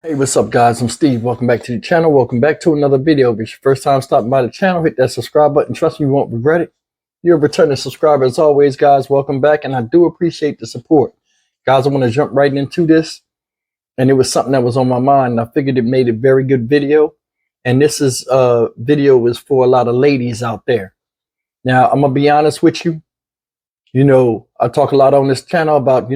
Hey, what's up guys? I'm Steve. Welcome back to the channel. Welcome back to another video. If it's your first time stopping by the channel, hit that subscribe button. Trust me, you won't regret it. You're a returning subscriber as always, guys. Welcome back, and I do appreciate the support. Guys, I want to jump right into this, and it was something that was on my mind, and I figured it made a very good video. And this video is for a lot of ladies out there. Now, I'm going to be honest with you. I talk a lot on this channel about,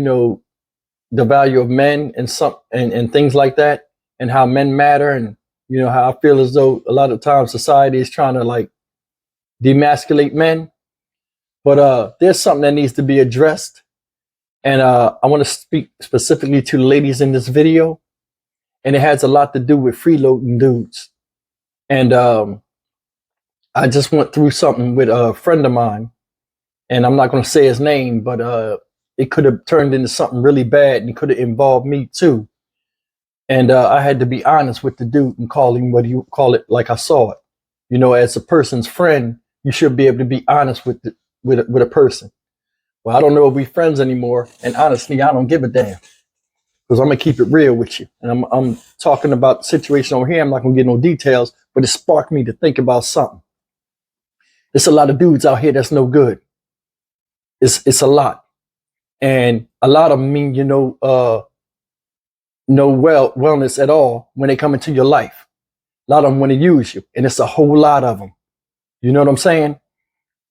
the value of men and things like that, and how men matter, and how I feel as though a lot of times society is trying to like demasculate men. But there's something that needs to be addressed, and I want to speak specifically to the ladies in this video, and it has a lot to do with freeloading dudes. And I just went through something with a friend of mine, and I'm not going to say his name, but it could have turned into something really bad, and it could have involved me too. And I had to be honest with the dude and call him what you call it, like I saw it. As a person's friend, you should be able to be honest with a person. Well, I don't know if we're friends anymore, and honestly, I don't give a damn, because I'm gonna keep it real with you. And I'm talking about the situation over here. I'm not gonna get no details, but it sparked me to think about something. There's a lot of dudes out here that's no good. It's a lot. And a lot of them mean, no wellness at all when they come into your life. A lot of them want to use you, and it's a whole lot of them. You know what I'm saying?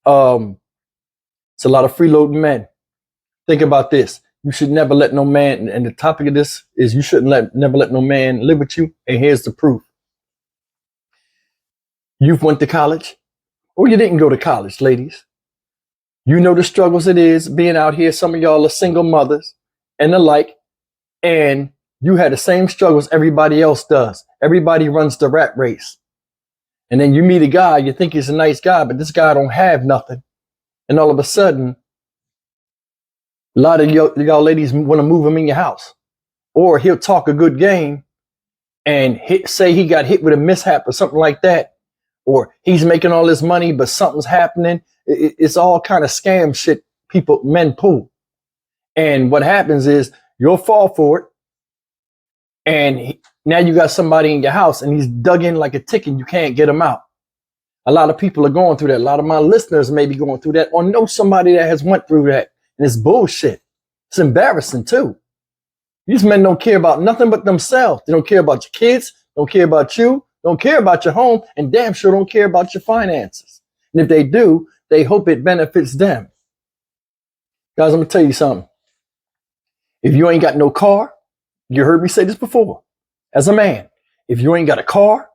It's a lot of freeloading men. Think about this. You should never let no man, and the topic of this is you shouldn't never let no man live with you. And here's the proof. You've went to college, or you didn't go to college, ladies. You know the struggles it is being out here. Some of y'all are single mothers and the like, and you had the same struggles everybody else does. Everybody runs the rat race. And then you meet a guy, you think he's a nice guy, but this guy don't have nothing. And all of a sudden, a lot of y'all ladies want to move him in your house. Or he'll talk a good game and say he got hit with a mishap or something like that. Or he's making all this money, but something's happening. It's all kind of scam shit men pull. And what happens is you'll fall for it. And now you got somebody in your house, and he's dug in like a tick, and you can't get him out. A lot of people are going through that. A lot of my listeners may be going through that, or know somebody that has went through that. And it's bullshit. It's embarrassing too. These men don't care about nothing but themselves. They don't care about your kids, don't care about you, don't care about your home, and damn sure don't care about your finances. And if they do, they hope it benefits them. Guys, I'm gonna tell you something. If you ain't got no car, you heard me say this before, as a man, if you ain't got a car,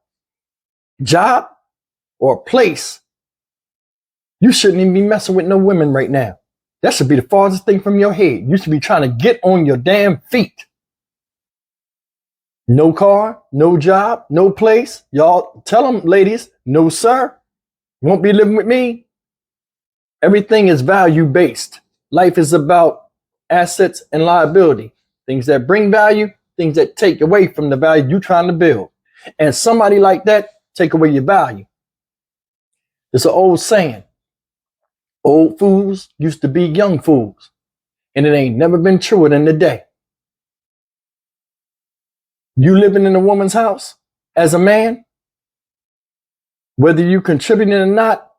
job, or a place, you shouldn't even be messing with no women right now. That should be the farthest thing from your head. You should be trying to get on your damn feet. No car, no job, no place. Y'all tell them, ladies, no sir, you won't be living with me. Everything is value-based. Life is about assets and liability. Things that bring value, things that take away from the value you're trying to build. And somebody like that take away your value. It's an old saying. Old fools used to be young fools. And it ain't never been truer than today. You living in a woman's house as a man, whether you contributing or not,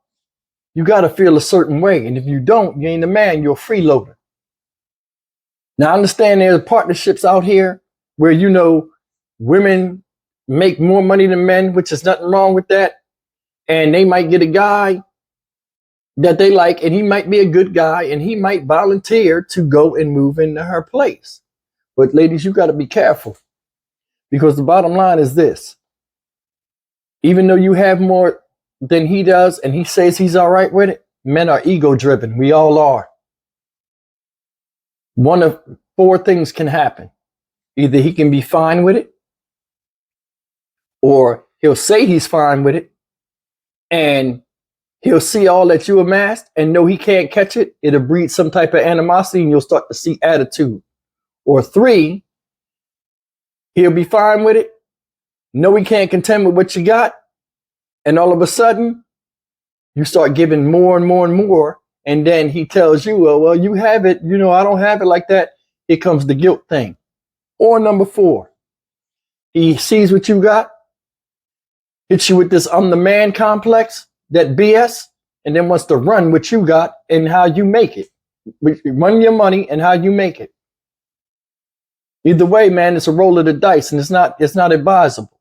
you got to feel a certain way. And if you don't, you ain't a man, you're a freeloader. Now, I understand there's partnerships out here where, women make more money than men, which is nothing wrong with that. And they might get a guy that they like, and he might be a good guy, and he might volunteer to go and move into her place. But ladies, you got to be careful, because the bottom line is this. Even though you have more than he does, and he says he's all right with it, men are ego driven. We all are. One of four things can happen. Either he can be fine with it, or he'll say he's fine with it, and he'll see all that you amassed and know he can't catch it. It'll breed some type of animosity, and you'll start to see attitude. Or three, he'll be fine with it, know he can't contend with what you got, and all of a sudden, you start giving more and more and more. And then he tells you, well, you have it. I don't have it like that. Here comes the guilt thing. Or number four, He sees what you got, hits you with this I'm the man complex, that BS, and then wants to run what you got and how you make it. Run your money and how you make it. Either way, man, it's a roll of the dice, and it's not advisable.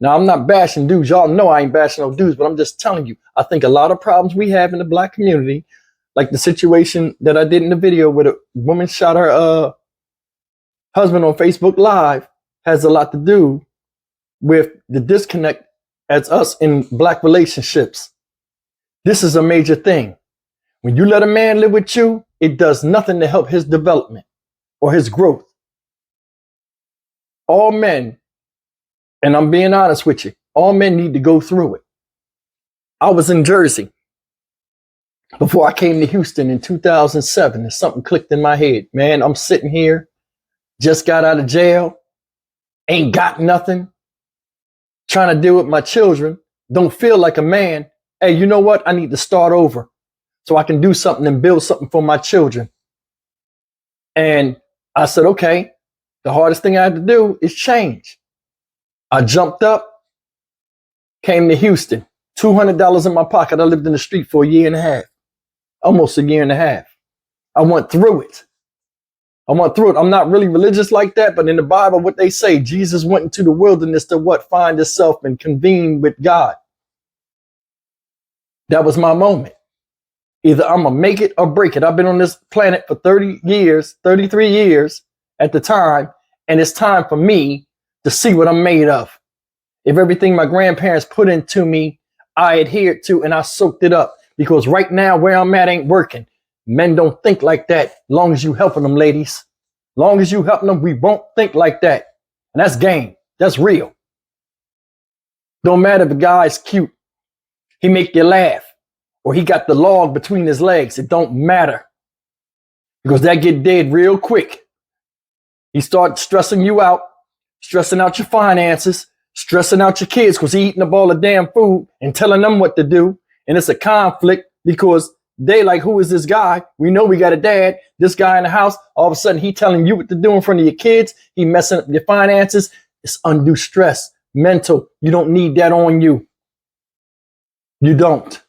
Now, I'm not bashing dudes. Y'all know I ain't bashing no dudes, but I'm just telling you, I think a lot of problems we have in the black community, like the situation that I did in the video where a woman shot her husband on Facebook Live, has a lot to do with the disconnect as us in black relationships. This is a major thing. When you let a man live with you, it does nothing to help his development or his growth. All men, and I'm being honest with you, all men need to go through it. I was in Jersey before I came to Houston in 2007, and something clicked in my head. Man, I'm sitting here, just got out of jail, ain't got nothing, trying to deal with my children, don't feel like a man. Hey, you know what? I need to start over so I can do something and build something for my children. And I said, okay, the hardest thing I had to do is change. I jumped up, came to Houston, $200 in my pocket. I lived in the street for a year and a half, almost a year and a half. I went through it. I'm not really religious like that, but in the Bible, what they say, Jesus went into the wilderness to what? Find himself and convene with God. That was my moment. Either I'm going to make it or break it. I've been on this planet for 30 years, 33 years at the time, and it's time for me to see what I'm made of. If everything my grandparents put into me, I adhered to and I soaked it up, because right now where I'm at ain't working. Men don't think like that. Long as you helping them, ladies. Long as you helping them, we won't think like that. And that's game. That's real. Don't matter if the guy's cute. He make you laugh. Or he got the log between his legs. It don't matter. Because that get dead real quick. He start stressing you out, stressing out your finances, stressing out your kids because he eating up all the damn food and telling them what to do. And it's a conflict because they like, who is this guy? We know we got a dad. This guy in the house, all of a sudden he telling you what to do in front of your kids. He messing up your finances. It's undue stress, mental. You don't need that on you. You don't.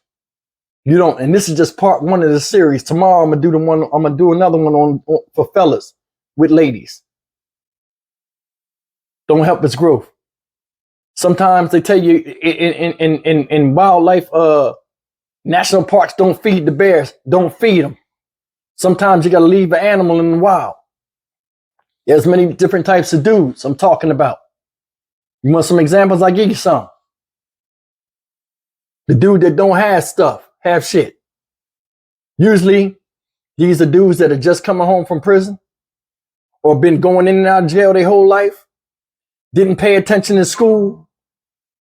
You don't. And this is just part one of the series. Tomorrow I'm gonna do another one on for fellas with ladies. Don't help its growth. Sometimes they tell you in wildlife, national parks, don't feed the bears. Don't feed them. Sometimes you got to leave an animal in the wild. There's many different types of dudes I'm talking about. You want some examples? I give you some. The dude that don't have stuff, have shit. Usually, these are dudes that are just coming home from prison or been going in and out of jail their whole life, didn't pay attention in school,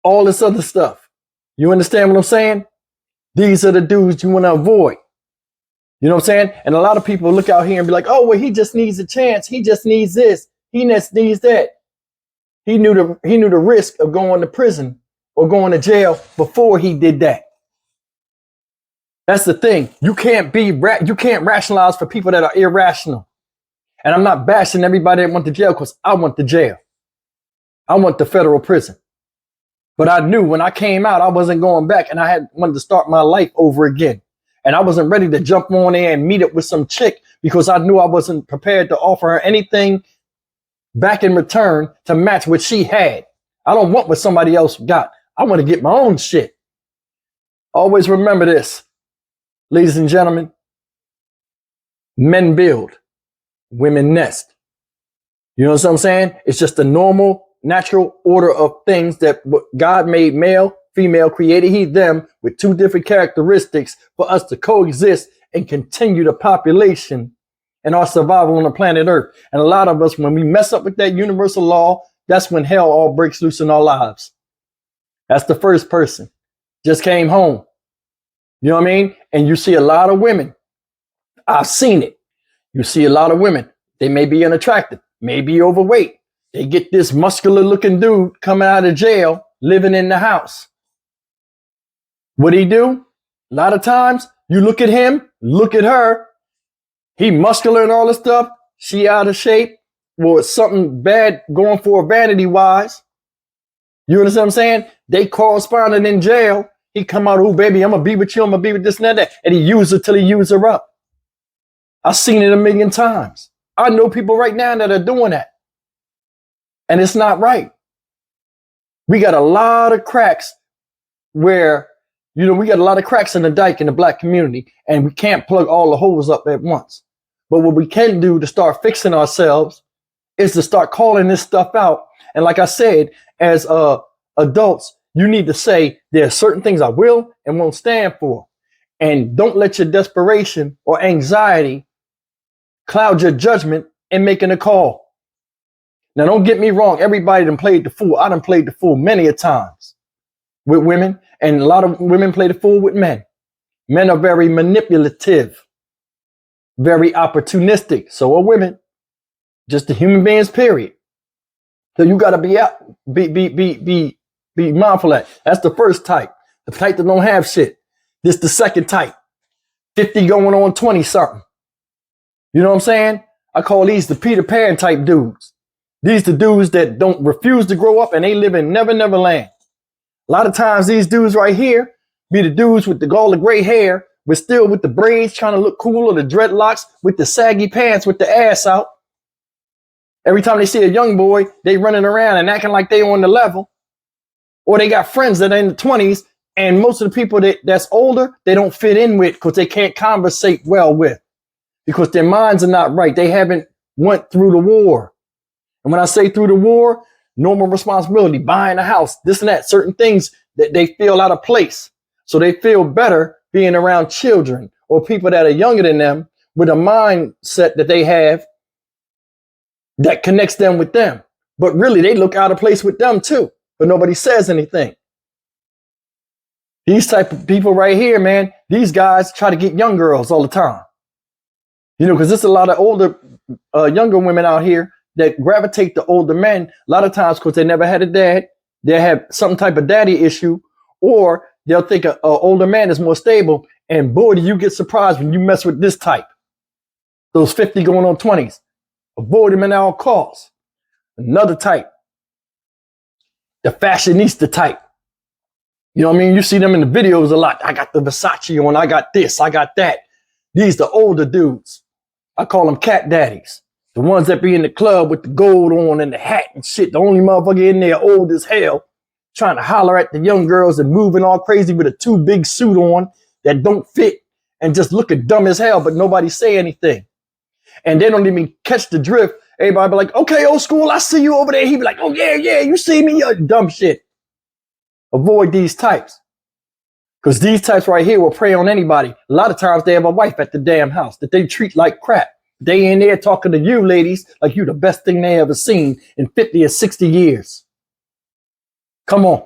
all this other stuff. You understand what I'm saying? These are the dudes you want to avoid. You know what I'm saying? And a lot of people look out here and be like, oh, well, he just needs a chance. He just needs this. He just needs that. He knew the risk of going to prison or going to jail before he did that. That's the thing. You can't rationalize for people that are irrational. And I'm not bashing everybody that went to jail because I went to jail. I went to federal prison. But I knew when I came out, I wasn't going back, and I wanted to start my life over again. And I wasn't ready to jump on there and meet up with some chick because I knew I wasn't prepared to offer her anything back in return to match what she had. I don't want what somebody else got. I want to get my own shit. Always remember this, ladies and gentlemen. Men build, women nest. You know what I'm saying? It's just a normal, natural order of things that God made male, female, created he, them with two different characteristics for us to coexist and continue the population and our survival on the planet Earth. And a lot of us, when we mess up with that universal law, that's when hell all breaks loose in our lives. That's the first person. Just came home. You know what I mean? And you see a lot of women. I've seen it. You see a lot of women. They may be unattractive, may be overweight. They get this muscular looking dude coming out of jail, living in the house. What'd he do? A lot of times you look at him, look at her. He muscular and all this stuff. She out of shape. well, something bad going for vanity wise. You understand what I'm saying? They corresponded in jail. He come out, oh baby, I'm gonna be with you, I'm gonna be with this and that, and he used her till he used her up. I've seen it a million times. I know people right now that are doing that. And it's not right. We got a lot of cracks where, we got a lot of cracks in the dike in the black community, and we can't plug all the holes up at once. But what we can do to start fixing ourselves is to start calling this stuff out. And like I said, as adults, you need to say there are certain things I will and won't stand for. And don't let your desperation or anxiety cloud your judgment in making a call. Now, don't get me wrong. Everybody done played the fool. I done played the fool many a times with women, and a lot of women play the fool with men. Men are very manipulative, very opportunistic. So are women. Just the human beings, period. So you got to be mindful of that. That's the first type. The type that don't have shit. This the second type. 50 going on 20 something. You know what I'm saying? I call these the Peter Pan type dudes. These the dudes that don't refuse to grow up, and they live in Never Never Land. A lot of times these dudes right here be the dudes with all the gray hair, but still with the braids trying to look cool, or the dreadlocks with the saggy pants with the ass out. Every time they see a young boy, they running around and acting like they on the level. Or they got friends that are in the 20s, and most of the people that's older, they don't fit in with because they can't conversate well with, because their minds are not right. They haven't went through the war. And when I say through the war, normal responsibility, buying a house, this and that, certain things that they feel out of place. So they feel better being around children or people that are younger than them with a mindset that they have that connects them with them. But really, they look out of place with them too, but nobody says anything. These type of people right here, man, these guys try to get young girls all the time. Because there's a lot of older, younger women out here that gravitate to older men, a lot of times because they never had a dad. They have some type of daddy issue, or they'll think an older man is more stable. And boy, do you get surprised when you mess with this type. Those 50 going on 20s. Avoid them at all costs. Another type, the fashionista type. You know what I mean? You see them in the videos a lot. I got the Versace on, I got this, I got that. These the older dudes. I call them cat daddies. The ones that be in the club with the gold on and the hat and shit. The only motherfucker in there old as hell, trying to holler at the young girls and moving all crazy with a too big suit on that don't fit and just looking dumb as hell, but nobody say anything. And they don't even catch the drift. Everybody be like, okay, old school, I see you over there. He be like, oh yeah, you see me, you dumb shit. Avoid these types. Because these types right here will prey on anybody. A lot of times they have a wife at the damn house that they treat like crap. They in there talking to you ladies like you the best thing they ever seen in 50 or 60 years. Come on.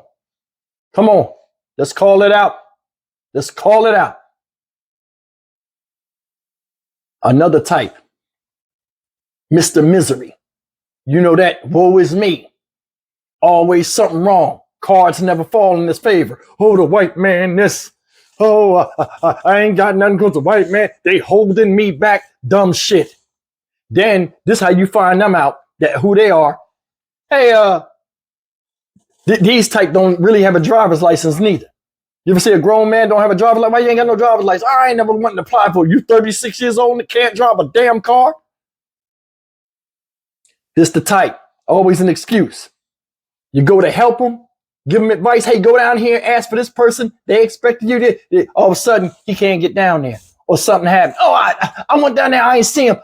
Let's call it out. Another type. Mr. Misery. You know that, woe is me. Always something wrong. Cards never fall in his favor. Oh, the white man, this. Oh, I ain't got nothing because the white man, they holding me back. Dumb shit. Then this how you find them out, that who they are. Hey, these type don't really have a driver's license neither. You ever see a grown man don't have a driver's license? Why you ain't got no driver's license? I ain't never wanted to apply for it. You 36 years old and can't drive a damn car? This the type. Always an excuse. You go to help them, give them advice. Hey, go down here, ask for this person. They expected you to. All of a sudden, he can't get down there. Or something happened. Oh, I went down there. I ain't see him.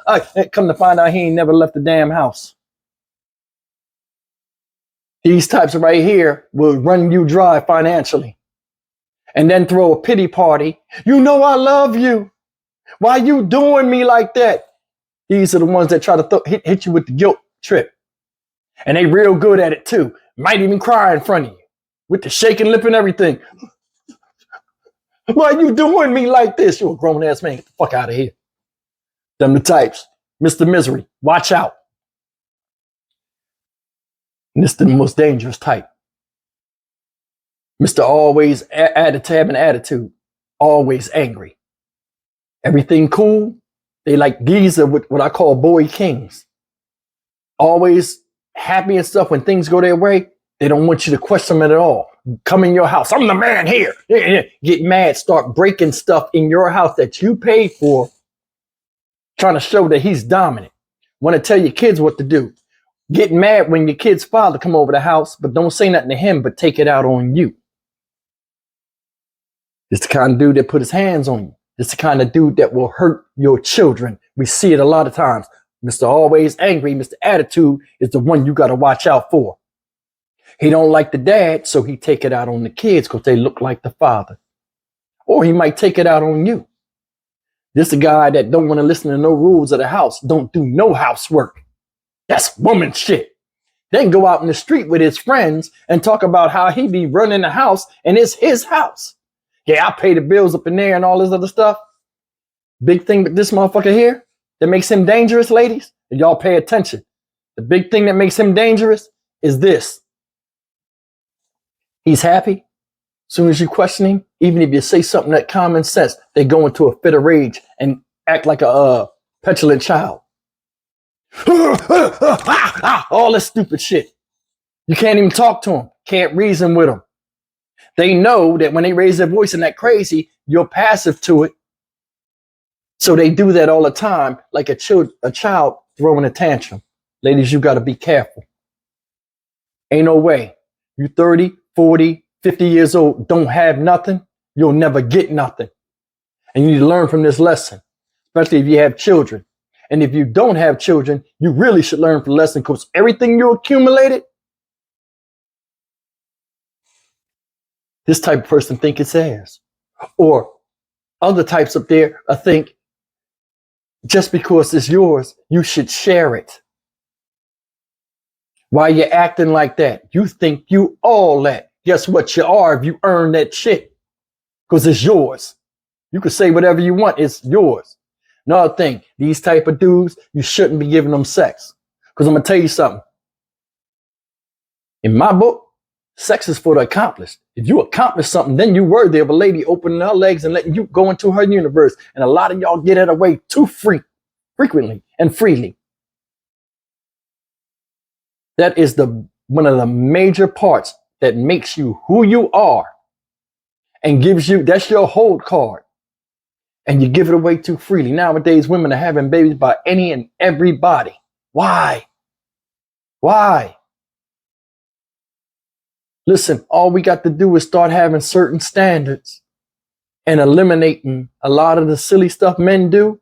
Come to find out he ain't never left the damn house. These types right here will run you dry financially. And then throw a pity party. You know I love you. Why you doing me like that? These are the ones that try to hit you with the guilt trip. And they real good at it too. Might even cry in front of you. With the shaking lip and everything. Why you doing me like this? You a grown ass man. Get the fuck out of here. Them the types. Mr. Misery. Watch out. And this is the most dangerous type. Mr. Always have an attitude. Always angry. Everything cool. They like, these are what I call boy kings. always happy and stuff when things go their way. They don't want you to question them at all. Come in your house. I'm the man here. Get mad. Start breaking stuff in your house that you paid for, trying to show that he's dominant. Want to tell your kids what to do. Get mad when your kid's father come over the house, but don't say nothing to him, but take it out on you. It's the kind of dude that put his hands on you. It's the kind of dude that will hurt your children. We see it a lot of times. Mr. Always Angry, Mr. Attitude is the one you got to watch out for. He don't like the dad, so he take it out on the kids because they look like the father. Or he might take it out on you. This is a guy that don't want to listen to no rules of the house. Don't do no housework. That's woman shit. Then go out in the street with his friends and talk about how he be running the house and it's his house. Yeah, I pay the bills up in there and all this other stuff. Big thing with this motherfucker here that makes him dangerous, ladies, and y'all pay attention. The big thing that makes him dangerous is this. He's happy. As soon as you question him, even if you say something that common sense, they go into a fit of rage and act like a petulant child. All this stupid shit. You can't even talk to them. Can't reason with them. They know that when they raise their voice and that crazy, you're passive to it. So they do that all the time, like a child throwing a tantrum. Ladies, you got to be careful. Ain't no way. You 30, 40, 50 years old, don't have nothing. You'll never get nothing. And you need to learn from this lesson, especially if you have children. And if you don't have children, you really should learn from the lesson because everything you accumulated, this type of person think it's theirs. Or other types up there think just because it's yours, you should share it. Why you acting like that? You think you all that. Guess what you are if you earn that shit? Because it's yours. You can say whatever you want. It's yours. Another thing, these type of dudes, you shouldn't be giving them sex. Because I'm going to tell you something. In my book, sex is for the accomplished. If you accomplish something, then you're worthy of a lady opening her legs and letting you go into her universe. And a lot of y'all get it away too frequently and freely. That is one of the major parts that makes you who you are and gives you, that's your hold card. And you give it away too freely. Nowadays, women are having babies by any and everybody. Why? Why? Listen, all we got to do is start having certain standards and eliminating a lot of the silly stuff men do,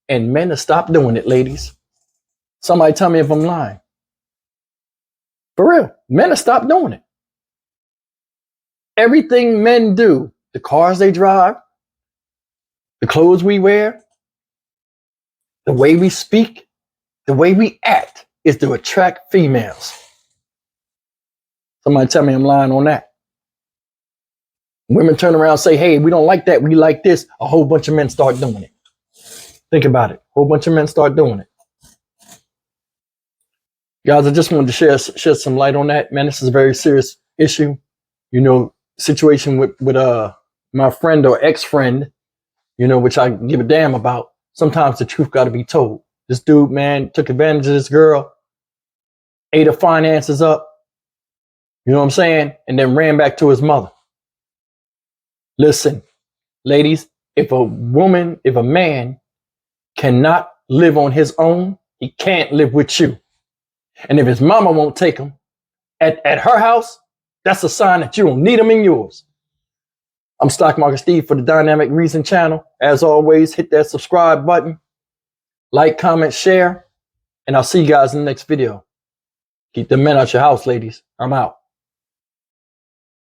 and men will stop doing it, ladies. Somebody tell me if I'm lying. For real, men will stop doing it. Everything men do, the cars they drive, the clothes we wear, the way we speak, the way we act is to attract females. Somebody tell me I'm lying on that. Women turn around and say, hey, we don't like that. We like this. A whole bunch of men start doing it. Think about it. A whole bunch of men start doing it. Guys, I just wanted to shed some light on that. Man, this is a very serious issue. You know, situation with my friend or ex-friend, you know, which I give a damn about. Sometimes the truth got to be told. This dude, man, took advantage of this girl, ate her finances up, you know what I'm saying? And then ran back to his mother. Listen, ladies, if a man cannot live on his own, he can't live with you. And if his mama won't take him at her house, that's a sign that you don't need him in yours. I'm Stock Market Steve for the Dynamic Reason channel. As always, hit that subscribe button, like, comment, share, and I'll see you guys in the next video. Keep the men out your house, ladies. I'm out.